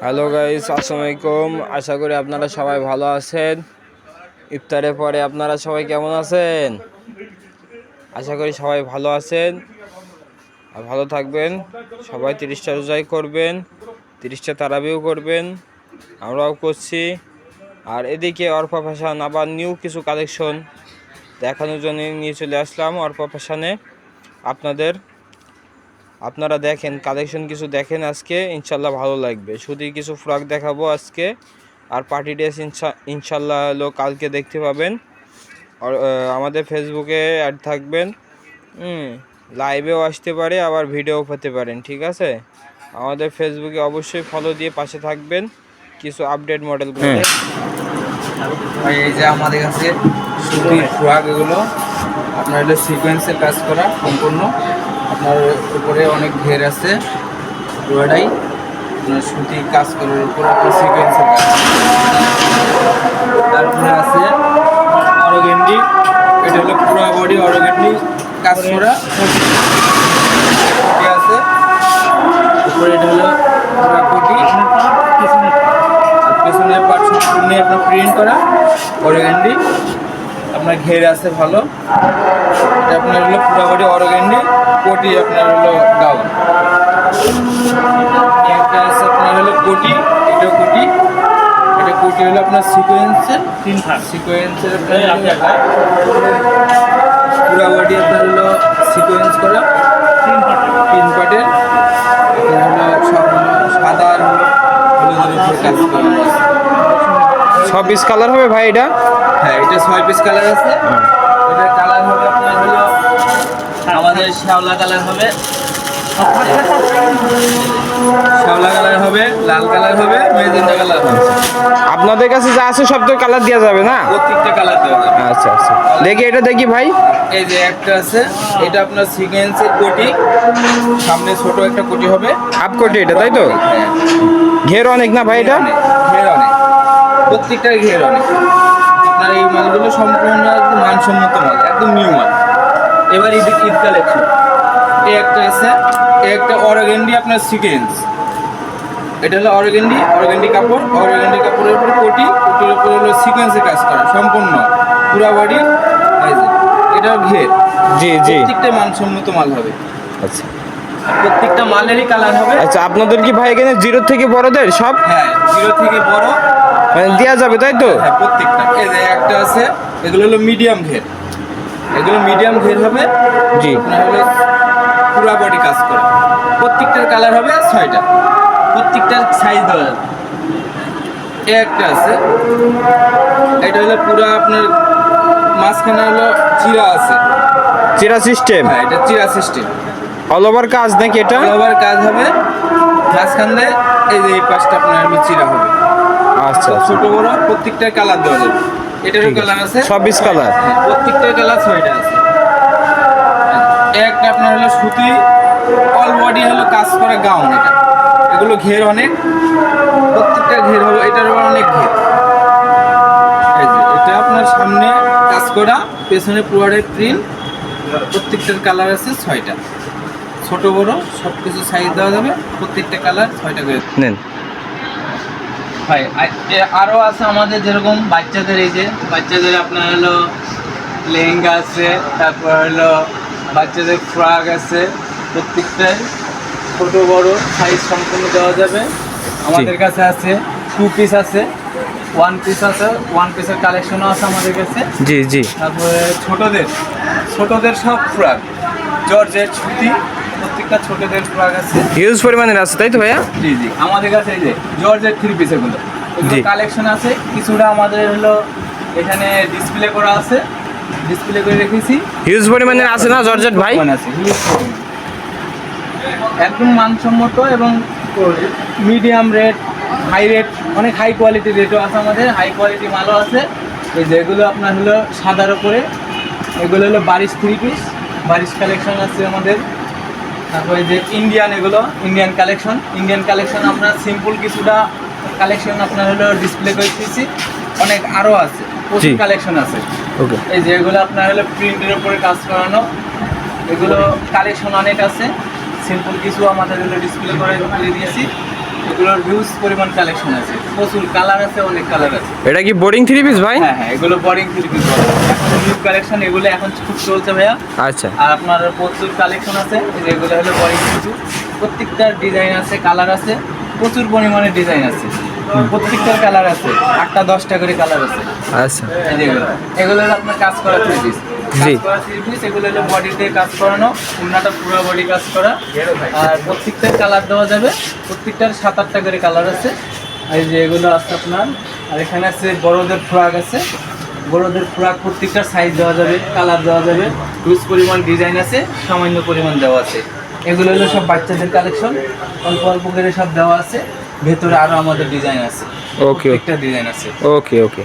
Hello guys, আসসালামু আলাইকুম। আশা করি আপনারা সবাই ভালো আছেন। ইফতারের পরে আপনারা সবাই কেমন আছেন? আশা করি সবাই ভালো আছেন আর ভালো থাকবেন। সবাই 30টা রোজাই করবেন, 30টা তারাবিও করবেন, আমরাও করছি। আর এদিকে অর্পা ফ্যাশন আবার নিউ কিছু কালেকশন দেখানোর জন্য নিয়ে চলে আসলাম অর্পা ফ্যাশনে। আপনারা দেখেন, কালেকশন কিছু দেখেন, আজকে ইনশাল্লাহ ভালো লাগবে। শুধু কিছু ফ্রক দেখাবো আজকে, আর পার্টি ড্রেস ইনশাল্লাহ হলো কালকে দেখতে পাবেন। আর আমাদের ফেসবুকে অ্যাড থাকবেন, লাইভেও আসতে পারে, আবার ভিডিও পেতে পারেন, ঠিক আছে? আমাদের ফেসবুকে অবশ্যই ফলো দিয়ে পাশে থাকবেন কিছু আপডেট মডেলগুলো। এই যে আমাদের কাছে সুতির ফ্রক, এগুলো আপনার হলো সিকোয়েন্সের কাজ করা সম্পূর্ণ। আপনার উপরে অনেক ঘের আছে, পুরোটাই আপনার সুতির কাজ করার উপর আপনার সিকোয়েন্সের কাজ। তারপরে আছে অরগেন্ডি, এটা হলো পুরো বডি অরগেন্ডি কাজ করা কোটি আছে। উপরে এটা হলো পুরো কোটি, পেছনের পার্ট সম্পূর্ণ আপনার প্রিন্ট করা অরগেন্ডি। আপনার ঘের আছে ভালো, এটা আপনার হলো পুরো বডি অরগেন্ডি কোটি, আপনার হলো গাউন। একটা আছে আপনার হলো কোটি, এটা কোটি, এটা কোটি হলো আপনার সিকোয়েন্সের পুরো বডি আপনার হলো সিকোয়েন্স করা তিন পার্টের। আপনার হলো সব সাদা আর হলুদের উপর কাজ করা আছে। 6 পিস কালার হবে ভাই এটা? হ্যাঁ, এটা 6 পিস কালার আছে। এটার কালার হবে আপনার হলো আমাদের শ্যাওলা কালার হবে, শ্যাওলা কালার হবে, লাল কালার হবে, মেজেন্টা কালার হবে। আপনাদের কাছে যা আছে সব তো কালার দেওয়া যাবে না? প্রত্যেকটা কালার দেওয়া যাবে। আচ্ছা আচ্ছা, দেখি এটা দেখি ভাই। এই যে একটা আছে, এটা আপনার সিকোয়েন্সের কোটি, সামনে ছোট একটা কোটি হবে, হাফ কোটি এটা, তাই তো? হ্যাঁ, ঘের অনেক না ভাই এটা? ঘের অনেক, প্রত্যেকটার ঘের অনেক। আপনার এই মালগুলো সম্পূর্ণ একদম মানসম্মত মাল, একদম নিউ মাল। এবার ঈদ কালেকশন এই একটা আছে, এই একটা অরগেন্ডি আপনার সিকোয়েন্স। এটা হলো অরগেন্ডি কাপড়, অরগেন্ডি কাপড়ের উপরে কোটি, কোটির উপরে হলো সিকোয়েন্সের কাজ করা সম্পূর্ণ পুরা বডি। এটাও ঘের। জি জি, প্রত্যেকটা মানসম্মত মাল হবে, আচ্ছা প্রত্যেকটা মালেরই কালার হবে। আচ্ছা। আপনাদের কি ভাই এখানে জিরো থেকে বড়দের সব হ্যাঁ, জিরো থেকে বড় মানে দেওয়া যাবে, তাই তো? হ্যাঁ, প্রত্যেকটা। এই যে একটা আছে, এগুলো হলো মিডিয়াম ঘের, এগুলো মিডিয়াম ঘের হবে। জি, আপনার হলো পুরা বডি কাজ করে। প্রত্যেকটার কালার হবে 6টা, প্রত্যেকটার সাইজ দেওয়া যাবে। এই একটা আছে, এটা হলো পুরা আপনার মাঝখানে হলো চিরা আছে, চিরা সিস্টেম, হ্যাঁ এটা চিরা সিস্টেম। অল ওভার কাজ নাকি এটা? আবার কাজ হবে মাঝখানে, এই যে এই পাশটা আপনার হলো চিরা হবে। আচ্ছা আচ্ছা, ছোট বড় প্রত্যেকটার কালার দেওয়া যাবে। এটারও কালার আছে 26 কালার। হ্যাঁ, প্রত্যেকটার কালার 6টা আছে। একটা আপনার হলো সুতি অল বডি হলো কাজ করা গাউন, এটা এগুলো ঘের অনেক, প্রত্যেকটা ঘের হবে, এটার আবার অনেক ঘের। এই যে এটা আপনার সামনে কাজ করা, পেছনে পুরোটাই প্রিন্ট, প্রত্যেকটার কালার আছে 6টা, ছোট বড় সব কিছু সাইজ দেওয়া যাবে। প্রত্যেকটা কালার 6টা করে নেন ভাই। আরও আছে আমাদের, যেরকম বাচ্চাদের, এই যে বাচ্চাদের আপনার হলো লেহেঙ্গা আছে, তারপর হলো বাচ্চাদের ফ্রক আছে, প্রত্যেকটাই ছোট বড় সাইজ সম্পূর্ণ দেওয়া যাবে। আমাদের কাছে আছে 2 পিস আছে, 1 পিস আছে, 1 পিসের কালেকশনও আছে আমাদের কাছে। জি জি, তারপরে ছোটদের সব ফ্রক জর্জেট সুতি, প্রত্যেকটা ছোটদের ফ্রক আছে, হিউজ পরিমাণের আছে, তাই তো ভাইয়া? জি জি। আমাদের কাছে এই যে জর্জেট 3 পিস এগুলো কালেকশন আছে। কিছুটা আমাদের হলো এখানে ডিসপ্লে করা আছে, ডিসপ্লে করে রেখেছি। হিউজ পরিমাণের আছে না জর্জেট ভাই? আছে হিউজ পরিমাণ, একদম মানসম্মত এবং মিডিয়াম রেট, হাই রেট, অনেক হাই কোয়ালিটি রেটও আছে আমাদের, হাই কোয়ালিটি মালও আছে। এই যে এগুলো আপনার হলো সাদার উপরে, এগুলো হলো বারিশ 3 পিস, বারিশ কালেকশন আছে আমাদের। তারপরে যে এগুলো ইন্ডিয়ান কালেকশন আমরা সিম্পল কিছুটা কালেকশন আপনার হলো ডিসপ্লে করে দিচ্ছি, অনেক আরও আছে, প্রচুর কালেকশন আছে। ওকে, এই যে এগুলো আপনার হলো প্রিন্টের উপরে কাজ করানো, এগুলো কালেকশন অনেক আছে, সিম্পল কিছু আমাদের হলো ডিসপ্লে করে দিয়েছি। এগুলোর হিউজ পরিমাণ কালেকশন আছে, প্রচুর কালার আছে, অনেক কালার আছে। এটা কি বোর্ডিং 3 পিস ভাই? হ্যাঁ হ্যাঁ, এগুলো বোরিং 3 পিস এখন নিউ কালেকশন, এগুলো এখন খুব চলছে ভাইয়া। আচ্ছা আর আপনার প্রচুর কালেকশন আছে, যেগুলো হলো বোরিং কিছু, প্রত্যেকটার ডিজাইন আছে, কালার আছে, প্রচুর পরিমাণে ডিজাইন আছে, প্রত্যেকটার কালার আছে, 8টা 10টা করে কালার আছে। আচ্ছা এই যে এগুলো হলো আপনার কাজ করা 3 পিস, জি। কাজ করা 3 পিস, এগুলো হলো বডিতে কাজ করানো, উন্নাটা পুরো বডি কাজ করা, আর প্রত্যেকটার কালার দেওয়া যাবে, প্রত্যেকটার 7-8টা করে কালার আছে। আর এই যে এগুলো আছে আপনার, আর এখানে আছে বড়দের ফ্রক আছে, বড়দের ফ্রক প্রত্যেকটার সাইজ দেওয়া যাবে, কালার দেওয়া যাবে, হিউজ পরিমাণ ডিজাইন আছে, সামান্য পরিমাণ দেওয়া আছে। এগুলো হলো সব বাচ্চাদের কালেকশন, অল্প অল্প করে সব দেওয়া আছে, ভেতরে আরো আমাদের ডিজাইন আছে, ওকে প্রত্যেকটা ডিজাইন আছে। ওকে ওকে।